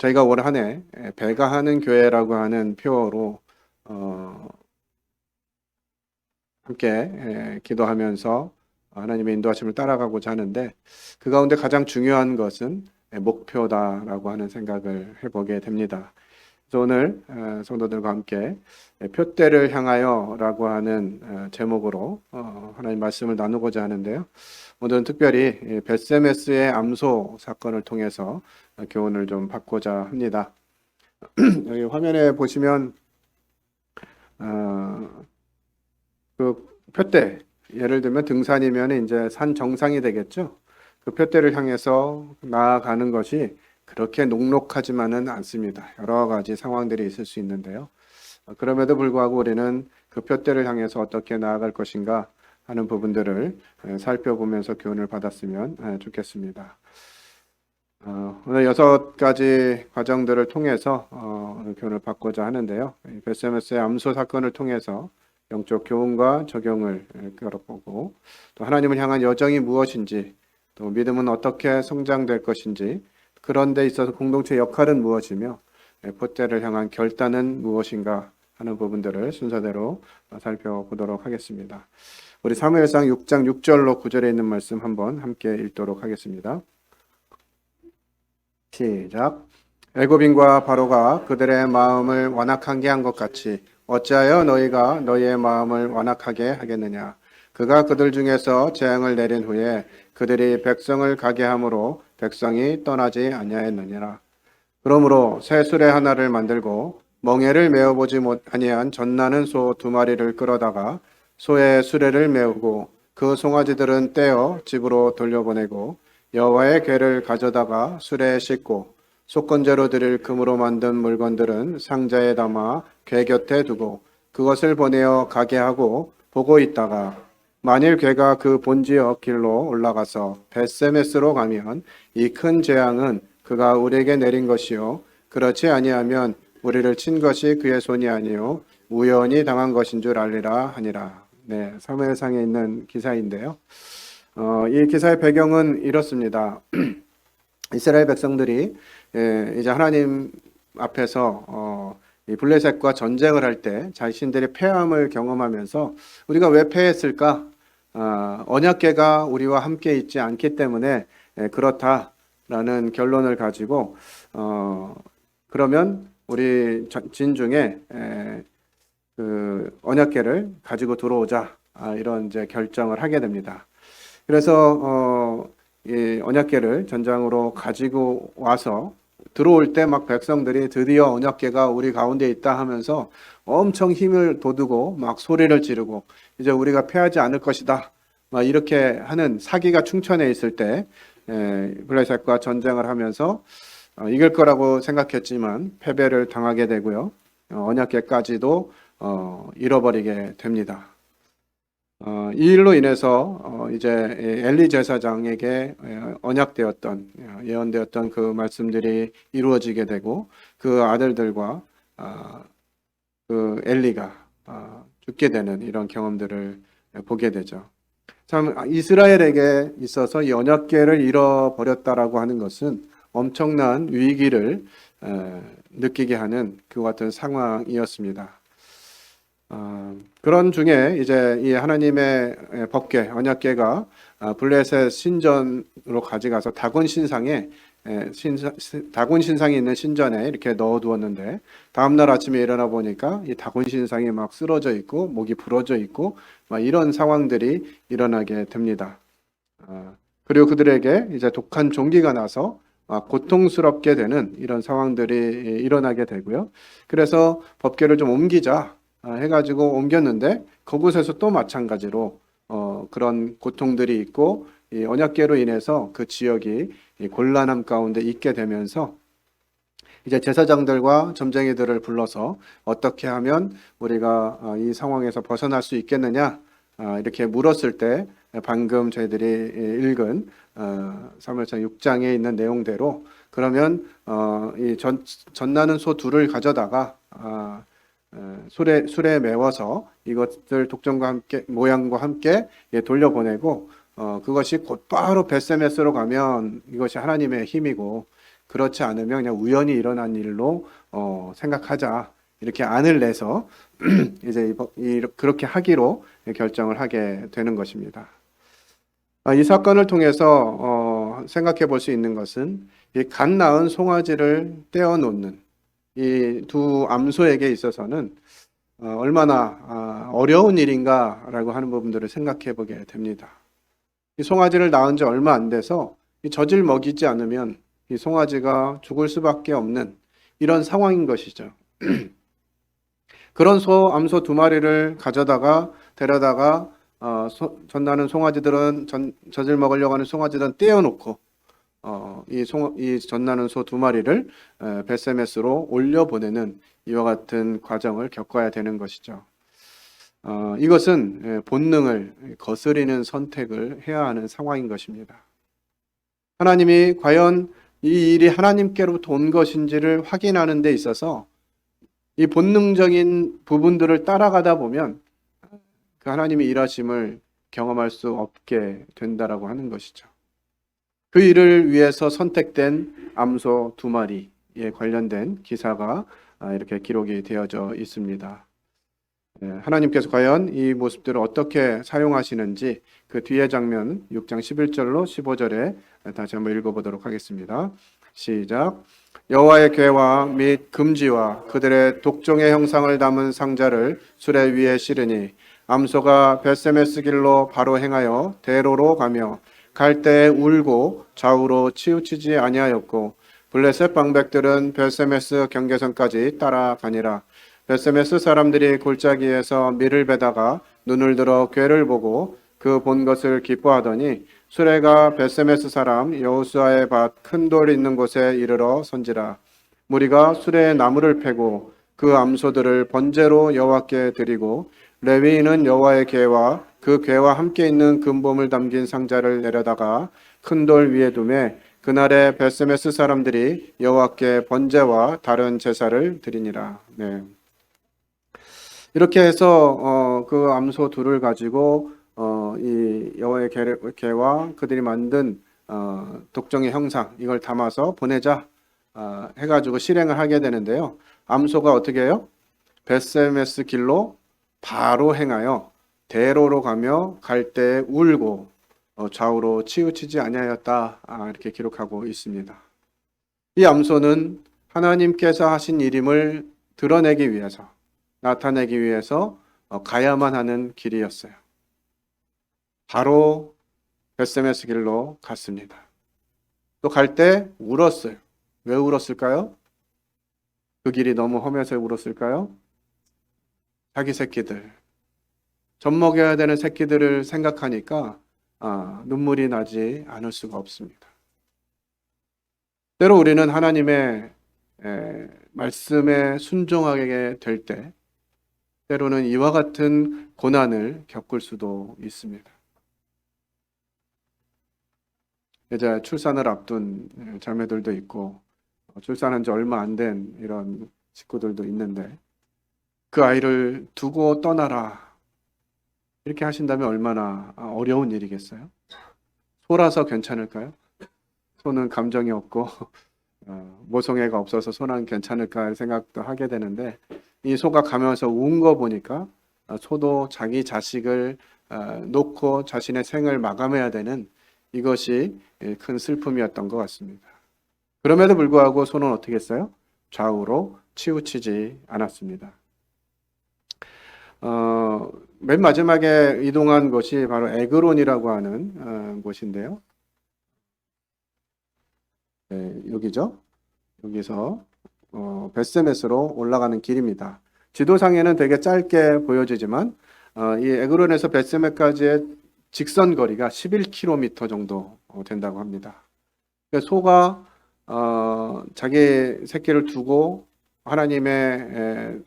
저희가 올 한 해 배가하는 교회라고 하는 표어로 함께 기도하면서 하나님의 인도하심을 따라가고자 하는데, 그 가운데 가장 중요한 것은 목표다라고 하는 생각을 해보게 됩니다. 그래서 오늘 성도들과 함께 표대를 향하여라고 하는 제목으로 하나님 말씀을 나누고자 하는데요. 오늘은 특별히 벳세메스의 암소 사건을 통해서 교훈을 좀 받고자 합니다. 여기 화면에 보시면 그 표대, 예를 들면 등산이면 이제 산 정상이 되겠죠. 그 표대를 향해서 나아가는 것이 그렇게 녹록하지만은 않습니다. 여러 가지 상황들이 있을 수 있는데요. 그럼에도 불구하고 우리는 그 표대를 향해서 어떻게 나아갈 것인가 하는 부분들을 살펴보면서 교훈을 받았으면 좋겠습니다. 오늘 6가지 과정들을 통해서 교훈을 받고자 하는데요. 벳세메스의 암소 사건을 통해서 영적 교훈과 적용을 끌어보고, 또 하나님을 향한 여정이 무엇인지, 또 믿음은 어떻게 성장될 것인지, 그런 데 있어서 공동체 역할은 무엇이며 표대를 향한 결단은 무엇인가 하는 부분들을 순서대로 살펴보도록 하겠습니다. 우리 사무엘상 6장 6절로 9절에 있는 말씀 한번 함께 읽도록 하겠습니다. 시작. 애굽인과 바로가 그들의 마음을 완악하게 한 것 같이 어찌하여 너희가 너희의 마음을 완악하게 하겠느냐. 그가 그들 중에서 재앙을 내린 후에 그들이 백성을 가게 함으로 백성이 떠나지 아니하였느니라. 그러므로 새 수레 하나를 만들고 멍에를 메어보지 아니한 젖나는 소 2마리를 끌어다가 소의 수레를 메우고 그 송아지들은 떼어 집으로 돌려보내고 여호와의 궤를 가져다가 수레에 싣고 속건제로 드릴 금으로 만든 물건들은 상자에 담아 궤 곁에 두고 그것을 보내어 가게 하고 보고 있다가 만일 궤가 그 본지역 길로 올라가서 벳세메스로 가면 이 큰 재앙은 그가 우리에게 내린 것이요 그렇지 아니하면 우리를 친 것이 그의 손이 아니요 우연히 당한 것인 줄 알리라 하니라. 네, 사무엘상에 있는 기사인데요. 이 기사의 배경은 이렇습니다. 이스라엘 백성들이 이제 하나님 앞에서 이 블레셋과 전쟁을 할 때 자신들의 패함을 경험하면서 우리가 왜 패했을까? 언약궤가 우리와 함께 있지 않기 때문에 그렇다라는 결론을 가지고 그러면 우리 진중에 그 언약궤를 가지고 들어오자, 이런 이제 결정을 하게 됩니다. 그래서 이 언약궤를 전장으로 가지고 와서 들어올 때 막 백성들이 드디어 언약궤가 우리 가운데 있다 하면서 엄청 힘을 돋우고 막 소리를 지르고 이제 우리가 패하지 않을 것이다, 막 이렇게 하는 사기가 충천해 있을 때 블레셋과 전쟁을 하면서 이길 거라고 생각했지만 패배를 당하게 되고요. 언약궤까지도 잃어버리게 됩니다. 이 일로 인해서 이제 엘리 제사장에게 언약되었던, 예언되었던 그 말씀들이 이루어지게 되고 그 아들들과 그 엘리가 죽게 되는 이런 경험들을 보게 되죠. 참 이스라엘에게 있어서 이 언약궤를 잃어버렸다라고 하는 것은 엄청난 위기를 느끼게 하는 그 같은 상황이었습니다. 그런 중에 이제 이 하나님의 법궤, 언약궤가 블레셋 신전으로 가져가서 다곤 신상에 다곤 신상이 있는 신전에 이렇게 넣어두었는데, 다음날 아침에 일어나 보니까 이 다곤 신상이 막 쓰러져 있고 목이 부러져 있고 막 이런 상황들이 일어나게 됩니다. 그리고 그들에게 이제 독한 종기가 나서 고통스럽게 되는 이런 상황들이 일어나게 되고요. 그래서 법궤를 좀 옮기자 해가지고 옮겼는데 그곳에서 또 마찬가지로 그런 고통들이 있고 이 언약궤로 인해서 그 지역이 이 곤란함 가운데 있게 되면서 이제 제사장들과 점쟁이들을 불러서 어떻게 하면 우리가 이 상황에서 벗어날 수 있겠느냐, 이렇게 물었을 때 방금 저희들이 읽은 사무엘상 6장에 있는 내용대로 그러면 이 젖나는 소 2를 가져다가 수레에 메워서 이것들 독점과 함께 모양과 함께 돌려보내고 그것이 곧바로 벳세메스로 가면 이것이 하나님의 힘이고 그렇지 않으면 그냥 우연히 일어난 일로 생각하자. 이렇게 안을 내서 이제 그렇게 하기로 결정을 하게 되는 것입니다. 이 사건을 통해서 생각해 볼 수 있는 것은 이 갓 낳은 송아지를 떼어 놓는 이 두 암소에게 있어서는 얼마나 어려운 일인가라고 하는 부분들을 생각해 보게 됩니다. 이 송아지를 낳은 지 얼마 안 돼서 이 젖을 먹이지 않으면 이 송아지가 죽을 수밖에 없는 이런 상황인 것이죠. 그런 암소 두 마리를 데려다가 젖나는 송아지들은 젖을 먹으려고 하는 송아지들은 떼어놓고 이 젖나는 소 두 마리를 벳세메스로 올려보내는 이와 같은 과정을 겪어야 되는 것이죠. 이것은 본능을 거스리는 선택을 해야 하는 상황인 것입니다. 하나님이 과연 이 일이 하나님께로부터 온 것인지를 확인하는 데 있어서 이 본능적인 부분들을 따라가다 보면 그 하나님의 일하심을 경험할 수 없게 된다라고 하는 것이죠. 그 일을 위해서 선택된 암소 두 마리에 관련된 기사가 이렇게 기록이 되어져 있습니다. 하나님께서 과연 이 모습들을 어떻게 사용하시는지 그 뒤에 장면 6장 11절로 15절에 다시 한번 읽어보도록 하겠습니다. 시작. 여호와의 궤와 및 금지와 그들의 독종의 형상을 담은 상자를 수레 위에 실으니 암소가 벳세메스 길로 바로 행하여 대로로 가며 갈 때 울고 좌우로 치우치지 아니하였고 블레셋 방백들은 벳세메스 경계선까지 따라가니라. 벳세메스 사람들이 골짜기에서 밀을 베다가 눈을 들어 궤를 보고 그 본 것을 기뻐하더니 수레가 벳세메스 사람 여호수아의 밭 큰 돌 있는 곳에 이르러 선지라. 무리가 수레에 나무를 패고 그 암소들을 번제로 여호와께 드리고 레위인은 여호와의 궤와 그 궤와 함께 있는 금봄을 담긴 상자를 내려다가 큰 돌 위에 두매 그날에 벳세메스 사람들이 여호와께 번제와 다른 제사를 드리니라. 네. 이렇게 해서 그 암소 둘을 가지고 이 여호와의 궤와 그들이 만든 독종의 형상 이걸 담아서 보내자 해가지고 실행을 하게 되는데요. 암소가 어떻게 해요? 벳세메스 길로 바로 행하여 대로로 가며 갈 때 울고 좌우로 치우치지 아니하였다. 이렇게 기록하고 있습니다. 이 암소는 하나님께서 하신 일임을 드러내기 위해서 나타내기 위해서 가야만 하는 길이었어요. 바로 벳세메스 길로 갔습니다. 또 갈 때 울었어요. 왜 울었을까요? 그 길이 너무 험해서 울었을까요? 자기 새끼들, 젖 먹여야 되는 새끼들을 생각하니까 눈물이 나지 않을 수가 없습니다. 때로 우리는 하나님의 말씀에 순종하게 될 때 때로는 이와 같은 고난을 겪을 수도 있습니다. 이제 출산을 앞둔 자매들도 있고 출산한 지 얼마 안 된 이런 식구들도 있는데 그 아이를 두고 떠나라 이렇게 하신다면 얼마나 어려운 일이겠어요? 소라서 괜찮을까요? 소는 감정이 없고 모성애가 없어서 소는 괜찮을까 생각도 하게 되는데 이 소가 가면서 운 거 보니까 소도 자기 자식을 놓고 자신의 생을 마감해야 되는 이것이 큰 슬픔이었던 것 같습니다. 그럼에도 불구하고 소는 어떻게 했어요? 좌우로 치우치지 않았습니다. 맨 마지막에 이동한 곳이 바로 에그론이라고 하는 곳인데요. 네, 여기죠. 여기서 벳세메스로 올라가는 길입니다. 지도상에는 되게 짧게 보여지지만 이 에그론에서 벳세메까지의 직선 거리가 11km 정도 된다고 합니다. 소가 자기 새끼를 두고 하나님의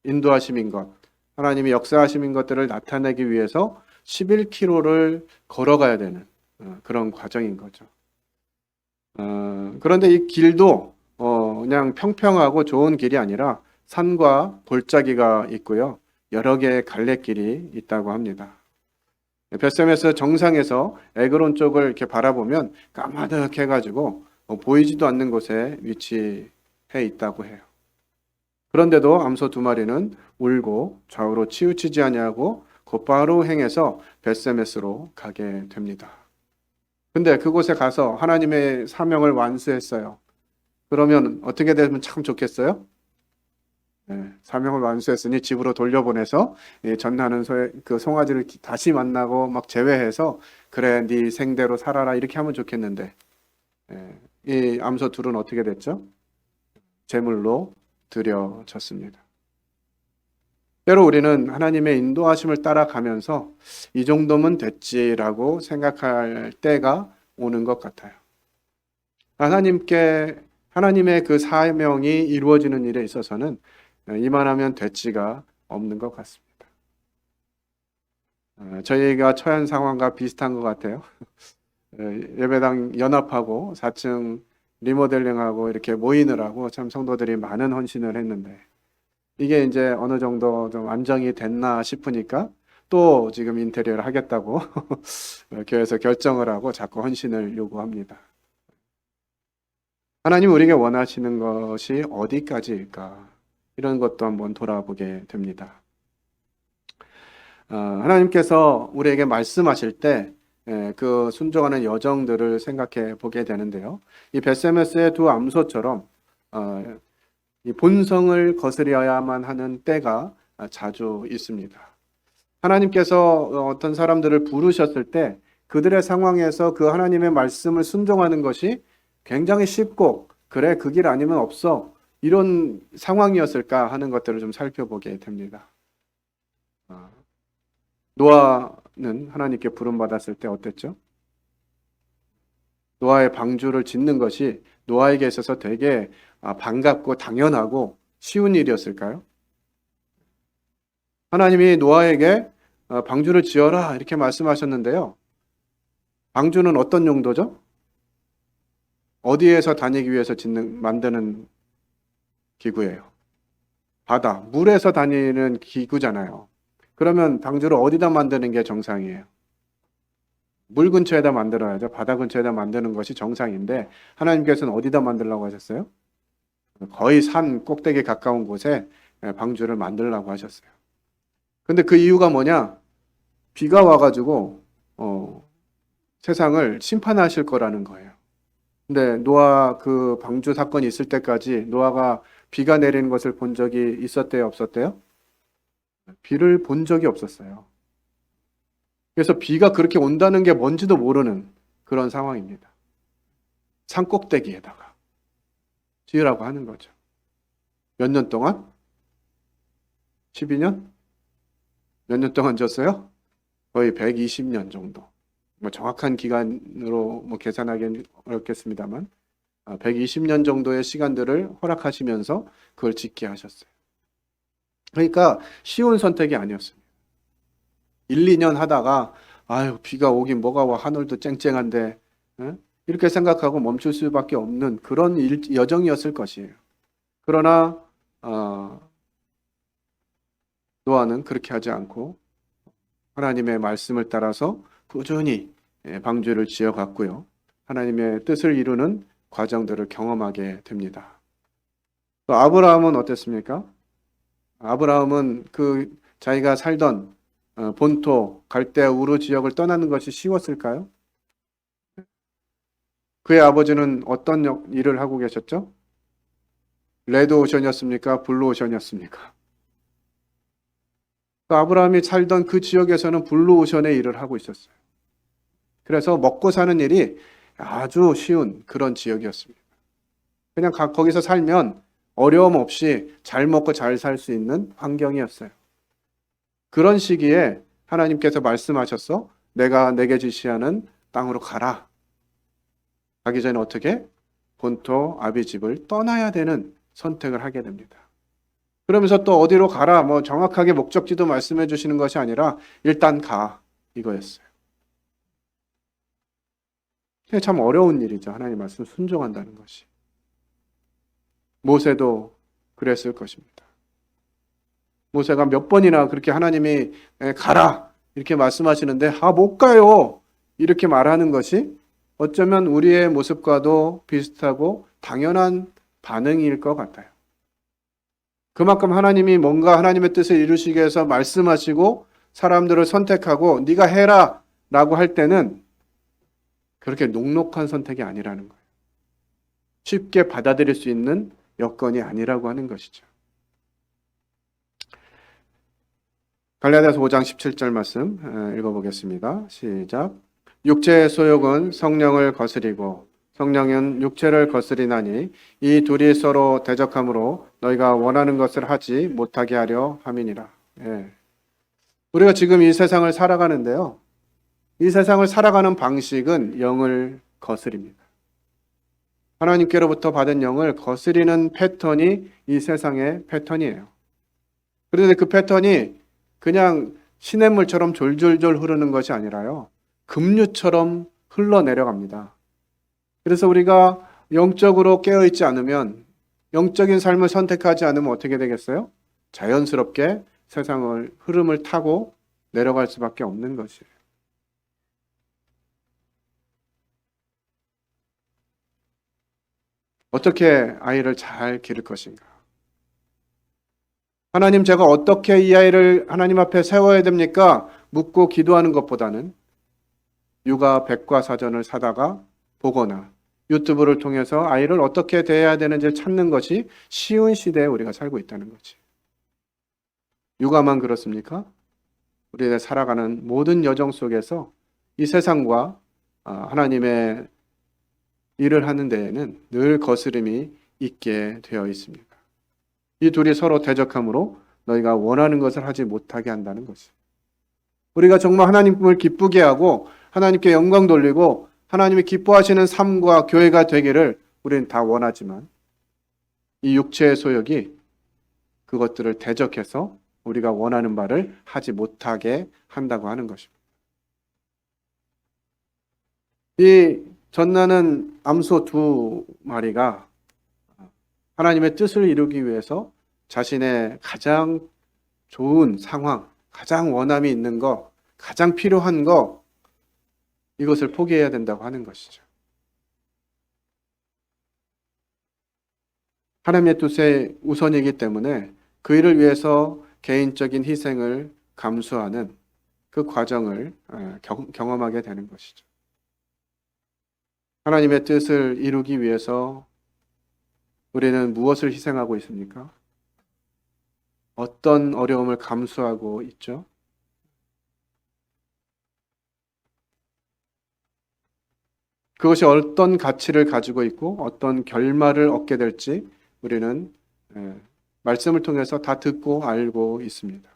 인도하심인 것, 하나님이 역사하심인 것들을 나타내기 위해서 11km를 걸어가야 되는 그런 과정인 거죠. 그런데 이 길도 그냥 평평하고 좋은 길이 아니라 산과 골짜기가 있고요. 여러 개의 갈래길이 있다고 합니다. 벳세메스 정상에서 에그론 쪽을 이렇게 바라보면 까마득해가지고 보이지도 않는 곳에 위치해 있다고 해요. 그런데도 암소 두 마리는 울고 좌우로 치우치지 아니하고 곧바로 행해서 벳세메스로 가게 됩니다. 근데 그곳에 가서 하나님의 사명을 완수했어요. 그러면 어떻게 되면 참 좋겠어요? 네, 사명을 완수했으니 집으로 돌려보내서 전나는 그 송아지를 다시 만나고 막 제외해서 그래 네 생대로 살아라 이렇게 하면 좋겠는데 이 암소 둘은 어떻게 됐죠? 제물로 드려졌습니다. 때로 우리는 하나님의 인도하심을 따라가면서 이 정도면 됐지라고 생각할 때가 오는 것 같아요. 하나님의 그 사명이 이루어지는 일에 있어서는 이만하면 됐지가 없는 것 같습니다. 저희가 처한 상황과 비슷한 것 같아요. 예배당 연합하고 4층 리모델링하고 이렇게 모이느라고 참 성도들이 많은 헌신을 했는데 이게 이제 어느 정도 좀 안정이 됐나 싶으니까 또 지금 인테리어를 하겠다고 교회에서 결정을 하고 자꾸 헌신을 요구합니다. 하나님 우리에게 원하시는 것이 어디까지일까? 이런 것도 한번 돌아보게 됩니다. 하나님께서 우리에게 말씀하실 때 그 순종하는 여정들을 생각해 보게 되는데요. 이 벳세메스의 두 암소처럼 이 본성을 거스려야만 하는 때가 자주 있습니다. 하나님께서 어떤 사람들을 부르셨을 때 그들의 상황에서 그 하나님의 말씀을 순종하는 것이 굉장히 쉽고 그래 그 길 아니면 없어 이런 상황이었을까 하는 것들을 좀 살펴보게 됩니다. 노아는 하나님께 부름받았을 때 어땠죠? 노아의 방주를 짓는 것이 노아에게 있어서 되게 반갑고 당연하고 쉬운 일이었을까요? 하나님이 노아에게 방주를 지어라 이렇게 말씀하셨는데요. 방주는 어떤 용도죠? 어디에서 다니기 위해서 만드는 기구예요? 바다, 물에서 다니는 기구잖아요. 그러면 방주를 어디다 만드는 게 정상이에요? 물 근처에다 만들어야죠. 바다 근처에다 만드는 것이 정상인데 하나님께서는 어디다 만들라고 하셨어요? 거의 산 꼭대기에 가까운 곳에 방주를 만들라고 하셨어요. 근데 그 이유가 뭐냐? 비가 와가지고 세상을 심판하실 거라는 거예요. 근데 노아 그 방주 사건이 있을 때까지 노아가 비가 내리는 것을 본 적이 있었대요, 없었대요? 비를 본 적이 없었어요. 그래서 비가 그렇게 온다는 게 뭔지도 모르는 그런 상황입니다. 산 꼭대기에다가 지으라고 하는 거죠. 몇 년 동안? 12년? 몇 년 동안 졌어요? 거의 120년 정도. 뭐 정확한 기간으로 계산하기는 어렵겠습니다만 120년 정도의 시간들을 허락하시면서 그걸 짓게 하셨어요. 그러니까 쉬운 선택이 아니었습니다. 1, 2년 하다가 아유 비가 오긴 뭐가 와 하늘도 쨍쨍한데 이렇게 생각하고 멈출 수밖에 없는 그런 여정이었을 것이에요. 그러나 노아는 그렇게 하지 않고 하나님의 말씀을 따라서 꾸준히 방주를 지어갔고요. 하나님의 뜻을 이루는 과정들을 경험하게 됩니다. 또 아브라함은 어땠습니까? 아브라함은 그 자기가 살던 본토 갈대아 우르 지역을 떠나는 것이 쉬웠을까요? 그의 아버지는 어떤 일을 하고 계셨죠? 레드 오션이었습니까? 블루 오션이었습니까? 아브라함이 살던 그 지역에서는 블루 오션의 일을 하고 있었어요. 그래서 먹고 사는 일이 아주 쉬운 그런 지역이었습니다. 그냥 거기서 살면 어려움 없이 잘 먹고 잘 살 수 있는 환경이었어요. 그런 시기에 하나님께서 말씀하셔서 내가 내게 지시하는 땅으로 가라. 가기 전에 어떻게? 본토 아비집을 떠나야 되는 선택을 하게 됩니다. 그러면서 또 어디로 가라 정확하게 목적지도 말씀해 주시는 것이 아니라 일단 가 이거였어요. 참 어려운 일이죠. 하나님 말씀 순종한다는 것이. 모세도 그랬을 것입니다. 모세가 몇 번이나 그렇게 하나님이 가라 이렇게 말씀하시는데 못 가요 이렇게 말하는 것이 어쩌면 우리의 모습과도 비슷하고 당연한 반응일 것 같아요. 그만큼 하나님이 뭔가 하나님의 뜻을 이루시기 위해서 말씀하시고 사람들을 선택하고 네가 해라 라고 할 때는 그렇게 녹록한 선택이 아니라는 거예요. 쉽게 받아들일 수 있는 여건이 아니라고 하는 것이죠. 갈라디아서 5장 17절 말씀 읽어보겠습니다. 시작. 육체의 소욕은 성령을 거스리고 성령은 육체를 거스리나니 이 둘이 서로 대적함으로 너희가 원하는 것을 하지 못하게 하려 함이니라. 예. 우리가 지금 이 세상을 살아가는데요. 이 세상을 살아가는 방식은 영을 거스립니다. 하나님께로부터 받은 영을 거스리는 패턴이 이 세상의 패턴이에요. 그런데 그 패턴이 그냥 시냇물처럼 졸졸졸 흐르는 것이 아니라요. 급류처럼 흘러내려갑니다. 그래서 우리가 영적으로 깨어있지 않으면, 영적인 삶을 선택하지 않으면 어떻게 되겠어요? 자연스럽게 세상을 흐름을 타고 내려갈 수밖에 없는 것이에요. 어떻게 아이를 잘 기를 것인가? 하나님, 제가 어떻게 이 아이를 하나님 앞에 세워야 됩니까? 묻고 기도하는 것보다는 육아 백과사전을 사다가 보거나 유튜브를 통해서 아이를 어떻게 대해야 되는지 찾는 것이 쉬운 시대에 우리가 살고 있다는 거지. 육아만 그렇습니까? 우리가 살아가는 모든 여정 속에서 이 세상과 하나님의 일을 하는 데에는 늘 거스름이 있게 되어 있습니다. 이 둘이 서로 대적함으로 너희가 원하는 것을 하지 못하게 한다는 것이. 우리가 정말 하나님을 기쁘게 하고 하나님께 영광 돌리고 하나님이 기뻐하시는 삶과 교회가 되기를 우리는 다 원하지만 이 육체의 소욕이 그것들을 대적해서 우리가 원하는 바를 하지 못하게 한다고 하는 것입니다. 이 전나는 암소 두 마리가 하나님의 뜻을 이루기 위해서 자신의 가장 좋은 상황, 가장 원함이 있는 것, 가장 필요한 것, 이것을 포기해야 된다고 하는 것이죠. 하나님의 뜻의 우선이기 때문에 그 일을 위해서 개인적인 희생을 감수하는 그 과정을 경험하게 되는 것이죠. 하나님의 뜻을 이루기 위해서 우리는 무엇을 희생하고 있습니까? 어떤 어려움을 감수하고 있죠? 그것이 어떤 가치를 가지고 있고 어떤 결말을 얻게 될지 우리는 말씀을 통해서 다 듣고 알고 있습니다.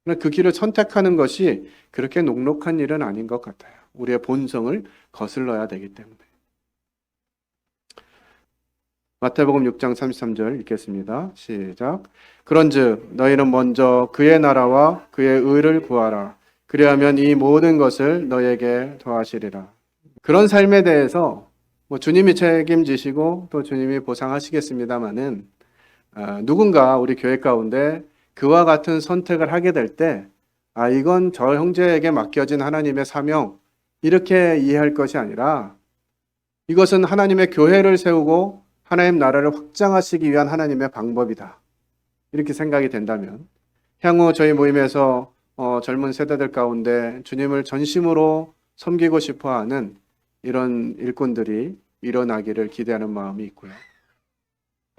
그러나 그 길을 선택하는 것이 그렇게 녹록한 일은 아닌 것 같아요. 우리의 본성을 거슬러야 되기 때문에. 마태복음 6장 33절 읽겠습니다. 시작. 그런즉 너희는 먼저 그의 나라와 그의 의를 구하라. 그리하면 이 모든 것을 너희에게 더하시리라. 그런 삶에 대해서 주님이 책임지시고 또 주님이 보상하시겠습니다마는 누군가 우리 교회 가운데 그와 같은 선택을 하게 될 때 이건 저 형제에게 맡겨진 하나님의 사명, 이렇게 이해할 것이 아니라 이것은 하나님의 교회를 세우고 하나님 나라를 확장하시기 위한 하나님의 방법이다, 이렇게 생각이 된다면 향후 저희 모임에서 젊은 세대들 가운데 주님을 전심으로 섬기고 싶어하는 이런 일꾼들이 일어나기를 기대하는 마음이 있고요.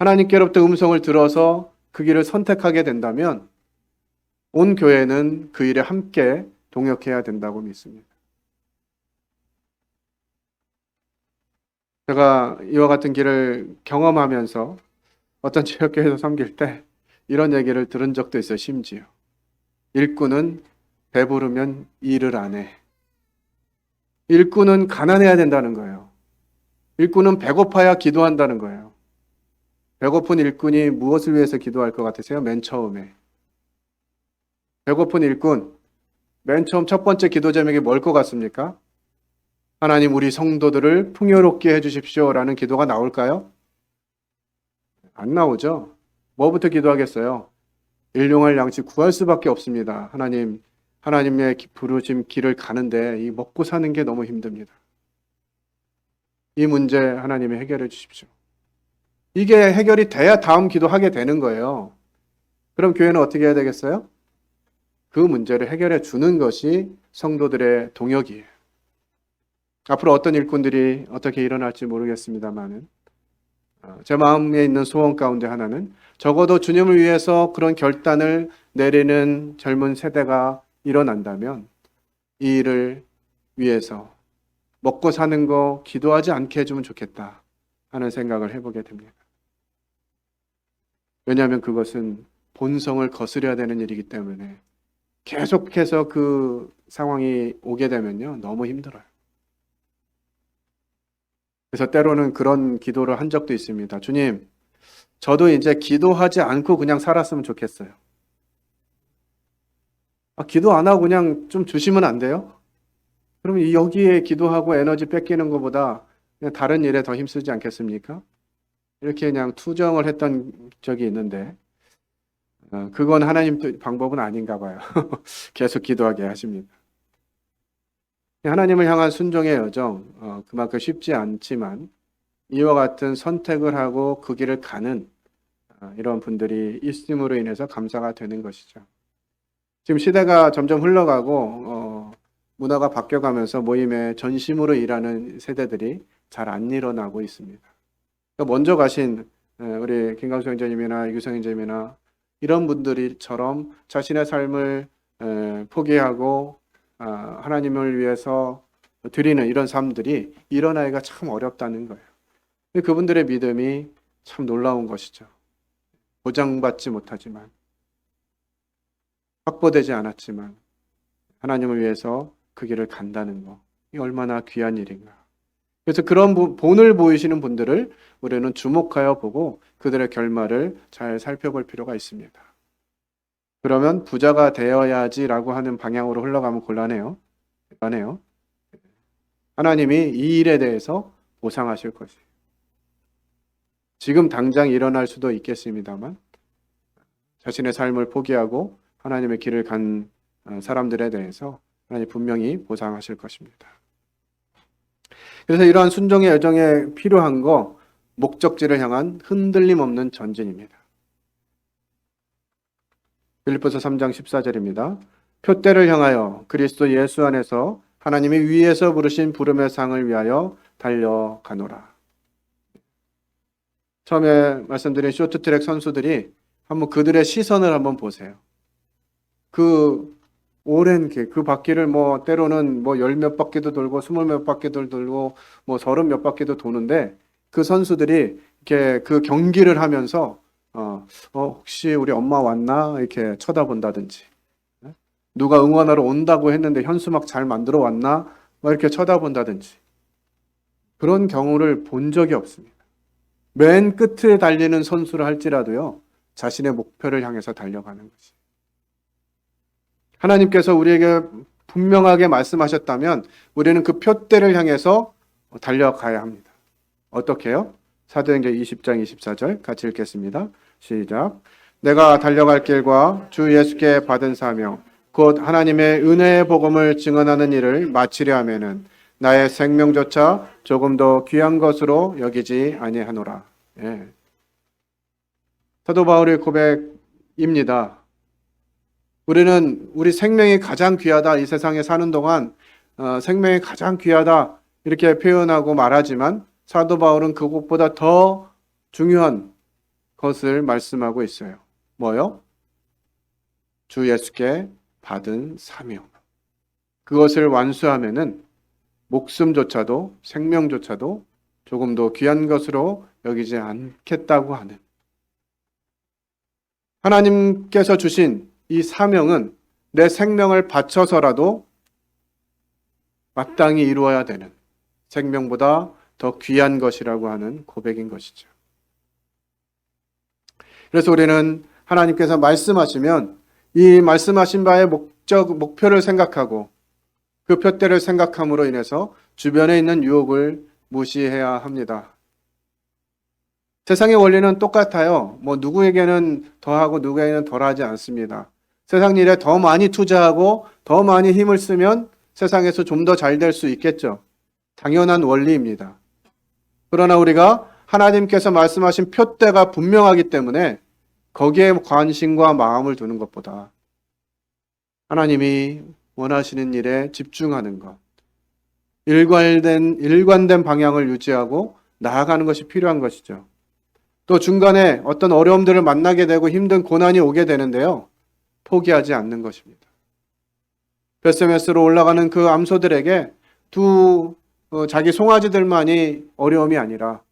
하나님께로부터 음성을 들어서 그 길을 선택하게 된다면 온 교회는 그 일에 함께 동역해야 된다고 믿습니다. 제가 이와 같은 길을 경험하면서 어떤 지역교회에서 섬길 때 이런 얘기를 들은 적도 있어요. 심지어 일꾼은 배부르면 일을 안 해. 일꾼은 가난해야 된다는 거예요. 일꾼은 배고파야 기도한다는 거예요. 배고픈 일꾼이 무엇을 위해서 기도할 것 같으세요? 맨 처음에. 배고픈 일꾼, 맨 처음 첫 번째 기도 제목이 뭘 것 같습니까? 하나님, 우리 성도들을 풍요롭게 해주십시오 라는 기도가 나올까요? 안 나오죠. 뭐부터 기도하겠어요? 일용할 양식 구할 수밖에 없습니다. 하나님, 하나님의 부르심 길을 가는데 이 먹고 사는 게 너무 힘듭니다. 이 문제 하나님이 해결해 주십시오. 이게 해결이 돼야 다음 기도하게 되는 거예요. 그럼 교회는 어떻게 해야 되겠어요? 그 문제를 해결해 주는 것이 성도들의 동역이에요. 앞으로 어떤 일꾼들이 어떻게 일어날지 모르겠습니다만은 제 마음에 있는 소원 가운데 하나는 적어도 주님을 위해서 그런 결단을 내리는 젊은 세대가 일어난다면 이 일을 위해서 먹고 사는 거 기도하지 않게 해주면 좋겠다 하는 생각을 해보게 됩니다. 왜냐하면 그것은 본성을 거스려야 되는 일이기 때문에 계속해서 그 상황이 오게 되면요 너무 힘들어요. 그래서 때로는 그런 기도를 한 적도 있습니다. 주님, 저도 이제 기도하지 않고 그냥 살았으면 좋겠어요. 기도 안 하고 그냥 좀 주시면 안 돼요? 그러면 여기에 기도하고 에너지 뺏기는 것보다 그냥 다른 일에 더 힘쓰지 않겠습니까? 이렇게 그냥 투정을 했던 적이 있는데 그건 하나님 방법은 아닌가 봐요. 계속 기도하게 하십니다. 하나님을 향한 순종의 여정 그만큼 쉽지 않지만 이와 같은 선택을 하고 그 길을 가는 이런 분들이 있음으로 인해서 감사가 되는 것이죠. 지금 시대가 점점 흘러가고 문화가 바뀌어가면서 모임에 전심으로 일하는 세대들이 잘 안 일어나고 있습니다. 먼저 가신 우리 김강수 형제님이나 이규성 형제님이나 이런 분들이처럼 자신의 삶을 포기하고 하나님을 위해서 드리는 이런 삶들이 일어나기가 참 어렵다는 거예요. 그분들의 믿음이 참 놀라운 것이죠. 보장받지 못하지만 확보되지 않았지만 하나님을 위해서 그 길을 간다는 거, 이 얼마나 귀한 일인가. 그래서 그런 본을 보이시는 분들을 우리는 주목하여 보고 그들의 결말을 잘 살펴볼 필요가 있습니다. 그러면 부자가 되어야지라고 하는 방향으로 흘러가면 곤란해요. 하나님이 이 일에 대해서 보상하실 것이에요. 지금 당장 일어날 수도 있겠습니다만 자신의 삶을 포기하고 하나님의 길을 간 사람들에 대해서 하나님 분명히 보상하실 것입니다. 그래서 이러한 순종의 여정에 필요한 거 목적지를 향한 흔들림 없는 전진입니다. 빌립보서 3장 14절입니다. 표대를 향하여 그리스도 예수 안에서 하나님이 위에서 부르신 부름의 상을 위하여 달려가노라. 처음에 말씀드린 쇼트트랙 선수들이 한번 그들의 시선을 한번 보세요. 그 오랜 길, 그 바퀴를 때로는 열 몇 바퀴도 돌고 20몇 바퀴도 돌고 30 몇 바퀴도 도는데 그 선수들이 이렇게 그 경기를 하면서 혹시 우리 엄마 왔나 이렇게 쳐다본다든지 누가 응원하러 온다고 했는데 현수막 잘 만들어 왔나 이렇게 쳐다본다든지 그런 경우를 본 적이 없습니다. 맨 끝에 달리는 선수를 할지라도요 자신의 목표를 향해서 달려가는 거지. 하나님께서 우리에게 분명하게 말씀하셨다면 우리는 그 표대를 향해서 달려가야 합니다. 어떻게 해요? 사도행전 20장 24절 같이 읽겠습니다. 시작. 내가 달려갈 길과 주 예수께 받은 사명 곧 하나님의 은혜의 복음을 증언하는 일을 마치려 하면은 나의 생명조차 조금 더 귀한 것으로 여기지 아니하노라. 예. 사도 바울의 고백입니다. 우리는 우리 생명이 가장 귀하다. 이 세상에 사는 동안 생명이 가장 귀하다 이렇게 표현하고 말하지만 사도 바울은 그것보다 더 중요한 것을 말씀하고 있어요. 뭐요? 주 예수께 받은 사명. 그것을 완수하면은 목숨조차도 생명조차도 조금 더 귀한 것으로 여기지 않겠다고 하는 하나님께서 주신 이 사명은 내 생명을 바쳐서라도 마땅히 이루어야 되는 생명보다 더 귀한 것이라고 하는 고백인 것이죠. 그래서 우리는 하나님께서 말씀하시면 이 말씀하신 바의 목표를 생각하고 그 표대를 생각함으로 인해서 주변에 있는 유혹을 무시해야 합니다. 세상의 원리는 똑같아요. 누구에게는 더하고 누구에게는 덜하지 않습니다. 세상 일에 더 많이 투자하고 더 많이 힘을 쓰면 세상에서 좀 더 잘 될 수 있겠죠. 당연한 원리입니다. 그러나 우리가 하나님께서 말씀하신 표대가 분명하기 때문에 거기에 관심과 마음을 두는 것보다 하나님이 원하시는 일에 집중하는 것, 일관된 방향을 유지하고 나아가는 것이 필요한 것이죠. 또 중간에 어떤 어려움들을 만나게 되고 힘든 고난이 오게 되는데요. 포기하지 않는 것입니다. 베스메스로 올라가는 그 암소들에게 자기 송아지들만이 어려움이 아니라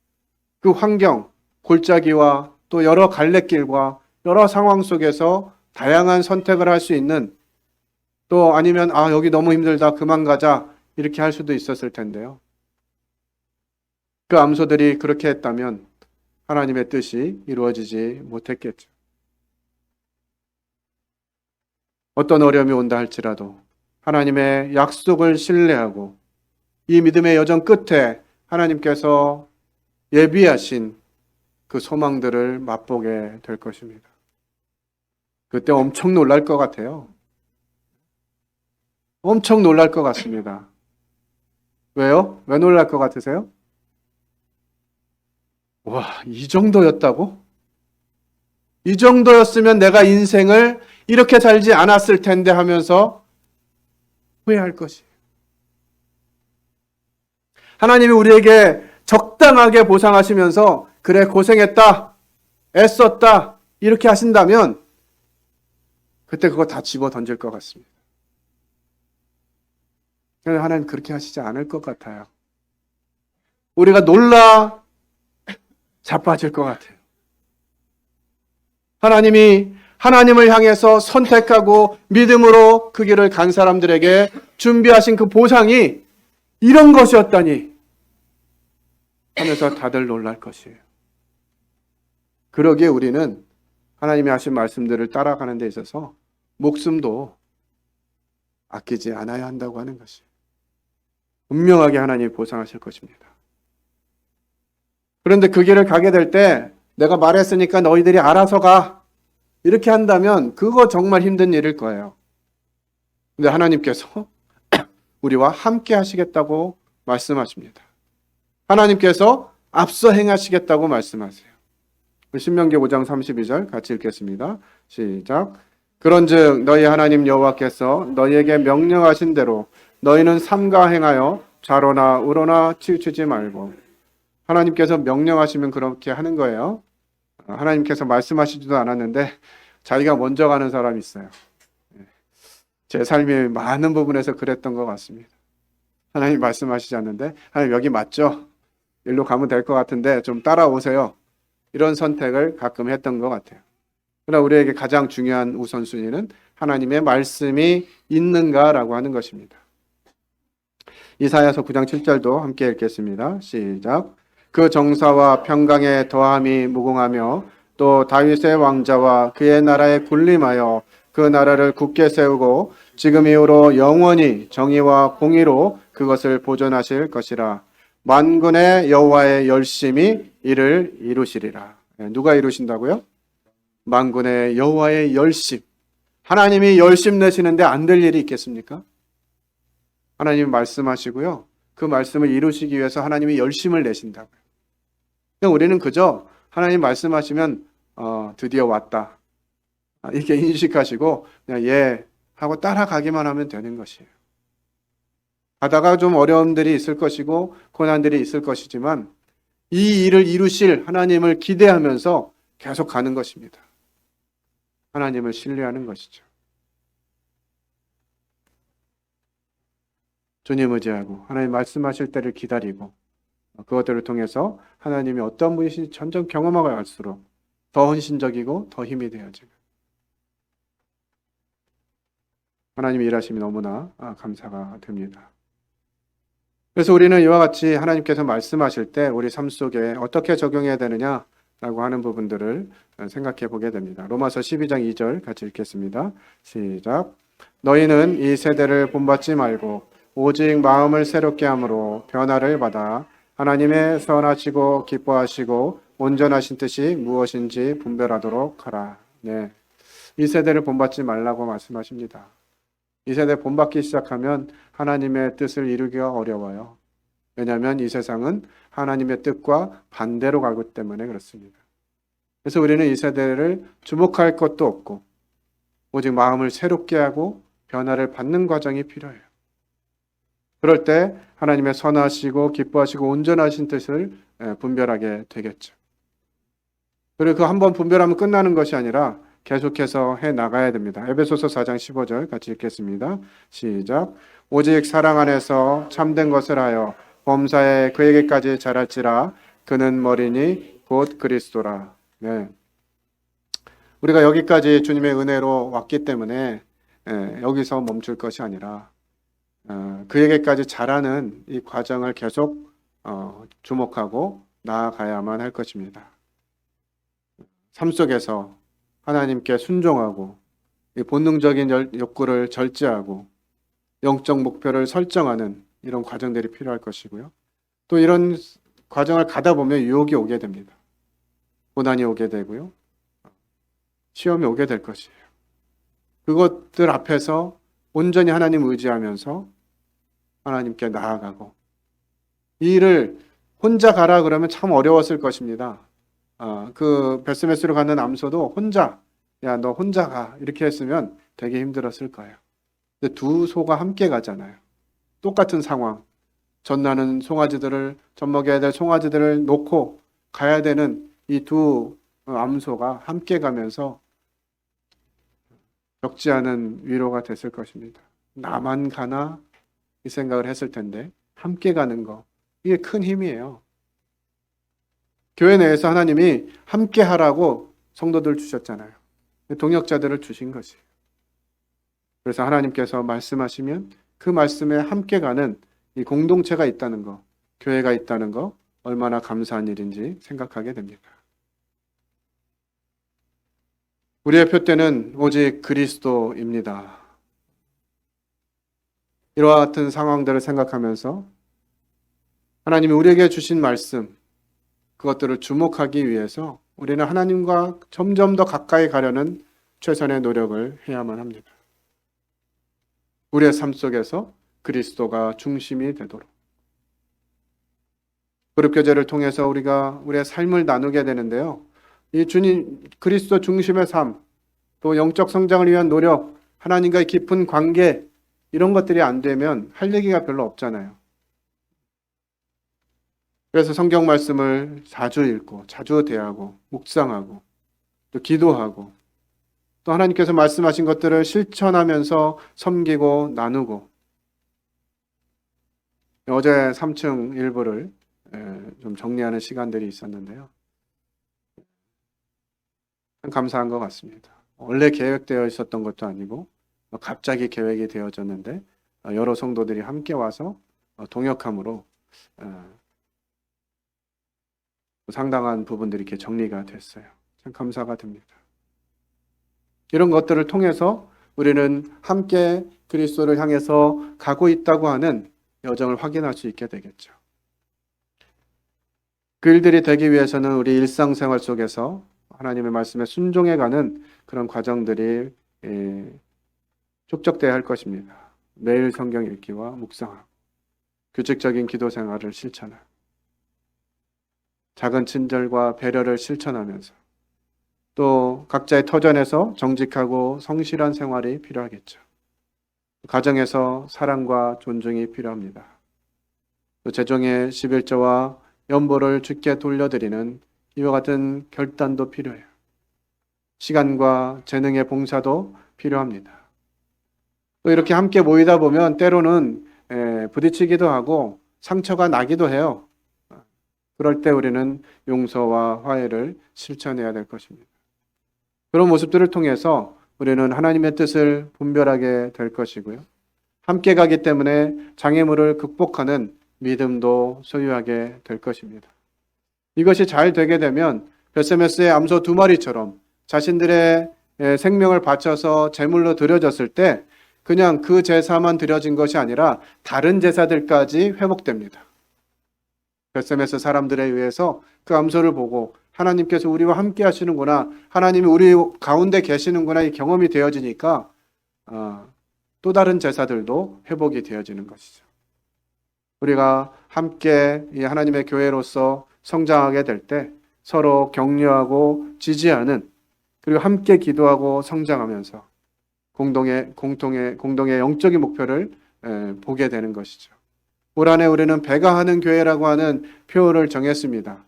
그 환경, 골짜기와 또 여러 갈래길과 여러 상황 속에서 다양한 선택을 할 수 있는, 또 아니면 여기 너무 힘들다 그만 가자 이렇게 할 수도 있었을 텐데요. 그 암소들이 그렇게 했다면 하나님의 뜻이 이루어지지 못했겠죠. 어떤 어려움이 온다 할지라도 하나님의 약속을 신뢰하고 이 믿음의 여정 끝에 하나님께서 예비하신 그 소망들을 맛보게 될 것입니다. 그때 엄청 놀랄 것 같아요. 엄청 놀랄 것 같습니다. 왜요? 왜 놀랄 것 같으세요? 와, 이 정도였다고? 이 정도였으면 내가 인생을 이렇게 살지 않았을 텐데 하면서 후회할 것이에요. 하나님이 우리에게 적당하게 보상하시면서 그래 고생했다, 애썼다 이렇게 하신다면 그때 그거 다 집어 던질 것 같습니다. 그런데 하나님 그렇게 하시지 않을 것 같아요. 우리가 놀라 자빠질 것 같아요. 하나님이 하나님을 향해서 선택하고 믿음으로 그 길을 간 사람들에게 준비하신 그 보상이 이런 것이었다니 하면서 다들 놀랄 것이에요. 그러기에 우리는 하나님이 하신 말씀들을 따라가는 데 있어서 목숨도 아끼지 않아야 한다고 하는 것이에요. 분명하게 하나님이 보상하실 것입니다. 그런데 그 길을 가게 될 때 내가 말했으니까 너희들이 알아서 가 이렇게 한다면 그거 정말 힘든 일일 거예요. 근데 하나님께서 우리와 함께 하시겠다고 말씀하십니다. 하나님께서 앞서 행하시겠다고 말씀하세요. 신명기 5장 32절 같이 읽겠습니다. 시작. 그런즉 너희 하나님 여호와께서 너희에게 명령하신 대로 너희는 삼가 행하여 좌로나 우로나 치우치지 말고. 하나님께서 명령하시면 그렇게 하는 거예요. 하나님께서 말씀하시지도 않았는데 자기가 먼저 가는 사람이 있어요. 제 삶의 많은 부분에서 그랬던 것 같습니다. 하나님 말씀하시지 않는데 하나님 여기 맞죠? 일로 가면 될 것 같은데 좀 따라오세요. 이런 선택을 가끔 했던 것 같아요. 그러나 우리에게 가장 중요한 우선순위는 하나님의 말씀이 있는가라고 하는 것입니다. 이사야서 9장 7절도 함께 읽겠습니다. 시작. 그 정사와 평강의 더함이 무궁하며 또 다윗의 왕자와 그의 나라에 군림하여 그 나라를 굳게 세우고 지금 이후로 영원히 정의와 공의로 그것을 보존하실 것이라. 만군의 여호와의 열심이 이를 이루시리라. 누가 이루신다고요? 만군의 여호와의 열심. 하나님이 열심 내시는데 안 될 일이 있겠습니까? 하나님이 말씀하시고요. 그 말씀을 이루시기 위해서 하나님이 열심을 내신다고요. 그냥 우리는 그저 하나님 말씀하시면 드디어 왔다. 이렇게 인식하시고 그냥 예 하고 따라가기만 하면 되는 것이에요. 가다가 좀 어려움들이 있을 것이고 고난들이 있을 것이지만 이 일을 이루실 하나님을 기대하면서 계속 가는 것입니다. 하나님을 신뢰하는 것이죠. 주님 의지하고 하나님 말씀하실 때를 기다리고 그것들을 통해서 하나님이 어떤 분이신지 점점 경험하고 갈수록 더 헌신적이고 더 힘이 되어지고 하나님의 일하심이 너무나 감사가 됩니다. 그래서 우리는 이와 같이 하나님께서 말씀하실 때 우리 삶 속에 어떻게 적용해야 되느냐라고 하는 부분들을 생각해 보게 됩니다. 로마서 12장 2절 같이 읽겠습니다. 시작. 너희는 이 세대를 본받지 말고 오직 마음을 새롭게 함으로 변화를 받아 하나님의 선하시고 기뻐하시고 온전하신 뜻이 무엇인지 분별하도록 하라. 네, 이 세대를 본받지 말라고 말씀하십니다. 이 세대 본받기 시작하면 하나님의 뜻을 이루기가 어려워요. 왜냐하면 이 세상은 하나님의 뜻과 반대로 가기 때문에 그렇습니다. 그래서 우리는 이 세대를 주목할 것도 없고 오직 마음을 새롭게 하고 변화를 받는 과정이 필요해요. 그럴 때 하나님의 선하시고 기뻐하시고 온전하신 뜻을 분별하게 되겠죠. 그리고 그 한 번 분별하면 끝나는 것이 아니라 계속해서 해 나가야 됩니다. 에베소서 4장 15절 같이 읽겠습니다. 시작. 오직 사랑 안에서 참된 것을 하여 범사에 그에게까지 자랄지라. 그는 머리니 곧 그리스도라. 네. 우리가 여기까지 주님의 은혜로 왔기 때문에 여기서 멈출 것이 아니라 그에게까지 자라는 이 과정을 계속 주목하고 나아가야만 할 것입니다. 삶 속에서 하나님께 순종하고 이 본능적인 욕구를 절제하고 영적 목표를 설정하는 이런 과정들이 필요할 것이고요. 또 이런 과정을 가다 보면 유혹이 오게 됩니다. 고난이 오게 되고요. 시험이 오게 될 것이에요. 그것들 앞에서 온전히 하나님 의지하면서 하나님께 나아가고 이 일을 혼자 가라 그러면 참 어려웠을 것입니다. 그 베스메스로 가는 암소도 혼자, 야, 너 혼자 가 이렇게 했으면 되게 힘들었을 거예요. 근데 두 소가 함께 가잖아요. 똑같은 상황. 젖나는 송아지들을, 젖먹여야 될 송아지들을 놓고 가야 되는 이 두 암소가 함께 가면서 적지 않은 위로가 됐을 것입니다. 나만 가나? 이 생각을 했을 텐데 함께 가는 거, 이게 큰 힘이에요. 교회 내에서 하나님이 함께 하라고 성도들 주셨잖아요. 동역자들을 주신 것이에요. 그래서 하나님께서 말씀하시면 그 말씀에 함께 가는 이 공동체가 있다는 거, 교회가 있다는 거 얼마나 감사한 일인지 생각하게 됩니다. 우리의 표대는 오직 그리스도입니다. 이와 같은 상황들을 생각하면서 하나님이 우리에게 주신 말씀, 그것들을 주목하기 위해서 우리는 하나님과 점점 더 가까이 가려는 최선의 노력을 해야만 합니다. 우리의 삶 속에서 그리스도가 중심이 되도록. 그룹교제를 통해서 우리가 우리의 삶을 나누게 되는데요. 이 주님 그리스도 중심의 삶, 또 영적 성장을 위한 노력, 하나님과의 깊은 관계, 이런 것들이 안 되면 할 얘기가 별로 없잖아요. 그래서 성경 말씀을 자주 읽고 자주 대하고 묵상하고 또 기도하고 또 하나님께서 말씀하신 것들을 실천하면서 섬기고 나누고, 어제 3층 일부를 좀 정리하는 시간들이 있었는데요. 감사한 것 같습니다. 원래 계획되어 있었던 것도 아니고 갑자기 계획이 되어졌는데 여러 성도들이 함께 와서 동역함으로 상당한 부분들이 이렇게 정리가 됐어요. 참 감사가 됩니다. 이런 것들을 통해서 우리는 함께 그리스도를 향해서 가고 있다고 하는 여정을 확인할 수 있게 되겠죠. 그 일들이 되기 위해서는 우리 일상생활 속에서 하나님의 말씀에 순종해가는 그런 과정들이 축적돼야 할 것입니다. 매일 성경 읽기와 묵상하고 규칙적인 기도 생활을 실천하고 작은 친절과 배려를 실천하면서 또 각자의 터전에서 정직하고 성실한 생활이 필요하겠죠. 가정에서 사랑과 존중이 필요합니다. 또 재정의 11조와 연보를 주께 돌려드리는 이와 같은 결단도 필요해요. 시간과 재능의 봉사도 필요합니다. 또 이렇게 함께 모이다 보면 때로는 부딪히기도 하고 상처가 나기도 해요. 그럴 때 우리는 용서와 화해를 실천해야 될 것입니다. 그런 모습들을 통해서 우리는 하나님의 뜻을 분별하게 될 것이고요. 함께 가기 때문에 장애물을 극복하는 믿음도 소유하게 될 것입니다. 이것이 잘 되게 되면 베세메스의 암소 두 마리처럼 자신들의 생명을 바쳐서 제물로 드려졌을 때 그냥 그 제사만 드려진 것이 아니라 다른 제사들까지 회복됩니다. 베세메스 사람들에 의해서 그 암소를 보고 하나님께서 우리와 함께 하시는구나, 하나님이 우리 가운데 계시는구나, 이 경험이 되어지니까 또 다른 제사들도 회복이 되어지는 것이죠. 우리가 함께 이 하나님의 교회로서 성장하게 될 때 서로 격려하고 지지하는, 그리고 함께 기도하고 성장하면서 공동의 영적인 목표를 보게 되는 것이죠. 올 한해 우리는 배가하는 교회라고 하는 표어를 정했습니다.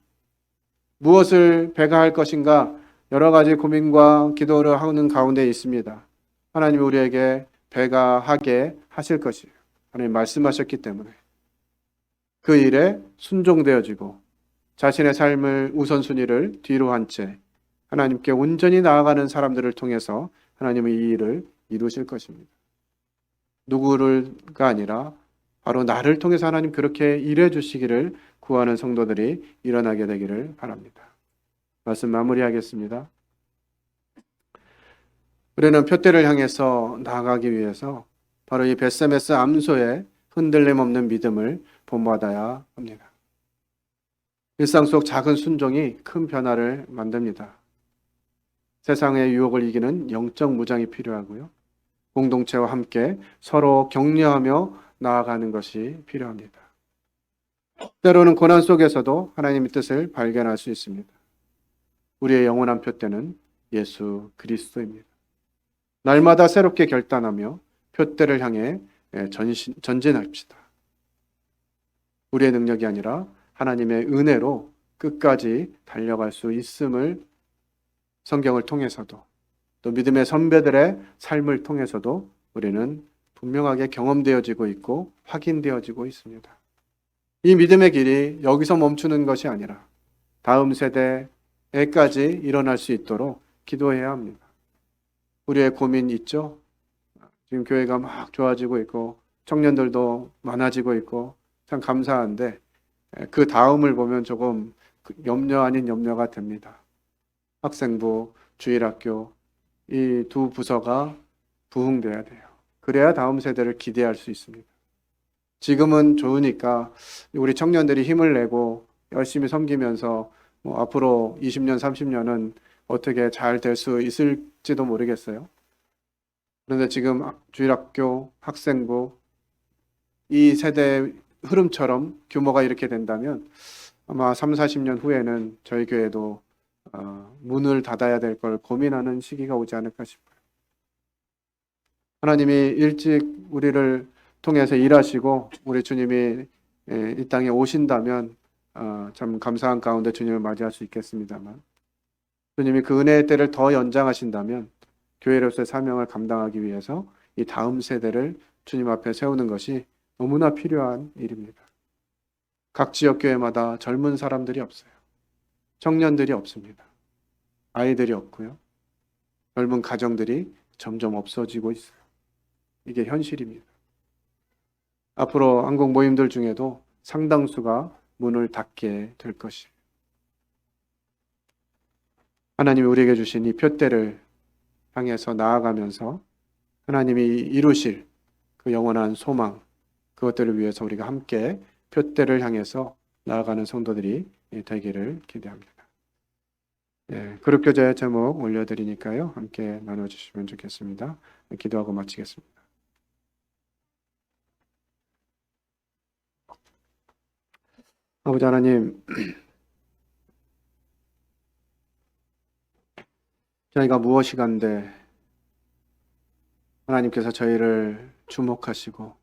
무엇을 배가할 것인가 여러 가지 고민과 기도를 하는 가운데 있습니다. 하나님이 우리에게 배가하게 하실 것이에요. 하나님 말씀하셨기 때문에 그 일에 순종되어지고 자신의 삶을 우선순위를 뒤로 한 채 하나님께 온전히 나아가는 사람들을 통해서 하나님은 이 일을 이루실 것입니다. 누구를가 아니라 바로 나를 통해서 하나님 그렇게 일해 주시기를 구하는 성도들이 일어나게 되기를 바랍니다. 말씀 마무리하겠습니다. 우리는 표대를 향해서 나아가기 위해서 바로 이 벳세메스 암소의 흔들림 없는 믿음을 본받아야 합니다. 일상 속 작은 순종이 큰 변화를 만듭니다. 세상의 유혹을 이기는 영적 무장이 필요하고요. 공동체와 함께 서로 격려하며 나아가는 것이 필요합니다. 때로는 고난 속에서도 하나님의 뜻을 발견할 수 있습니다. 우리의 영원한 표대는 예수 그리스도입니다. 날마다 새롭게 결단하며 표대를 향해 전진합시다. 우리의 능력이 아니라 하나님의 은혜로 끝까지 달려갈 수 있음을 성경을 통해서도 또 믿음의 선배들의 삶을 통해서도 우리는 분명하게 경험되어지고 있고 확인되어지고 있습니다. 이 믿음의 길이 여기서 멈추는 것이 아니라 다음 세대에까지 일어날 수 있도록 기도해야 합니다. 우리의 고민 있죠? 지금 교회가 막 좋아지고 있고 청년들도 많아지고 있고 참 감사한데 그 다음을 보면 조금 염려 아닌 염려가 됩니다. 학생부, 주일학교 이 두 부서가 부흥돼야 돼요. 그래야 다음 세대를 기대할 수 있습니다. 지금은 좋으니까 우리 청년들이 힘을 내고 열심히 섬기면서 앞으로 20년, 30년은 어떻게 잘 될 수 있을지도 모르겠어요. 그런데 지금 주일학교, 학생부 이 세대의 흐름처럼 규모가 이렇게 된다면 아마 3, 40년 후에는 저희 교회도 문을 닫아야 될 걸 고민하는 시기가 오지 않을까 싶어요. 하나님이 일찍 우리를 통해서 일하시고 우리 주님이 이 땅에 오신다면 참 감사한 가운데 주님을 맞이할 수 있겠습니다만 주님이 그 은혜의 때를 더 연장하신다면 교회로서의 사명을 감당하기 위해서 이 다음 세대를 주님 앞에 세우는 것이 너무나 필요한 일입니다. 각 지역 교회마다 젊은 사람들이 없어요. 청년들이 없습니다. 아이들이 없고요. 젊은 가정들이 점점 없어지고 있어요. 이게 현실입니다. 앞으로 한국 모임들 중에도 상당수가 문을 닫게 될 것이에요. 하나님이 우리에게 주신 이 표대를 향해서 나아가면서 하나님이 이루실 그 영원한 소망, 그것들을 위해서 우리가 함께 표대를 향해서 나아가는 성도들이 되기를 기대합니다. 그룹교제 제목 올려드리니까요. 함께 나눠주시면 좋겠습니다. 기도하고 마치겠습니다. 아버지 하나님, 저희가 무엇이간데 하나님께서 저희를 주목하시고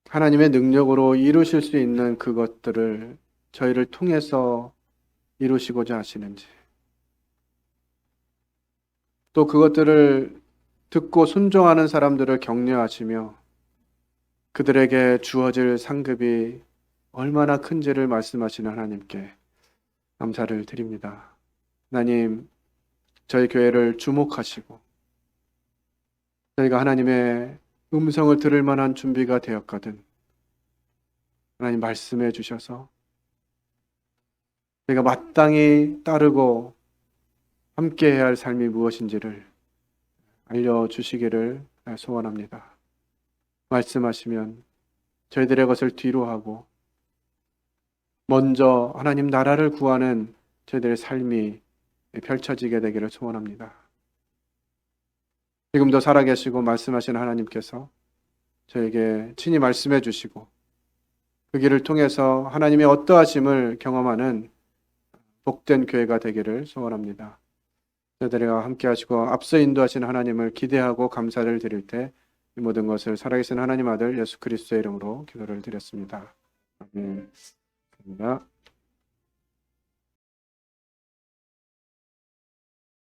하나님의 능력으로 이루실 수 있는 그것들을 저희를 통해서 이루시고자 하시는지, 또 그것들을 듣고 순종하는 사람들을 격려하시며 그들에게 주어질 상급이 얼마나 큰지를 말씀하시는 하나님께 감사를 드립니다. 하나님, 저희 교회를 주목하시고 저희가 하나님의 음성을 들을 만한 준비가 되었거든 하나님 말씀해 주셔서 저희가 마땅히 따르고 함께 해야 할 삶이 무엇인지를 알려주시기를 소원합니다. 말씀하시면 저희들의 것을 뒤로 하고 먼저 하나님 나라를 구하는 저희들의 삶이 펼쳐지게 되기를 소원합니다. 지금도 살아계시고 말씀하시는 하나님께서 저에게 친히 말씀해 주시고 그 길을 통해서 하나님의 어떠하심을 경험하는 복된 교회가 되기를 소원합니다. 저희들과 함께 하시고 앞서 인도하신 하나님을 기대하고 감사를 드릴 때 이 모든 것을 살아계신 하나님 아들 예수 그리스도의 이름으로 기도를 드렸습니다. 아멘. 감사합니다.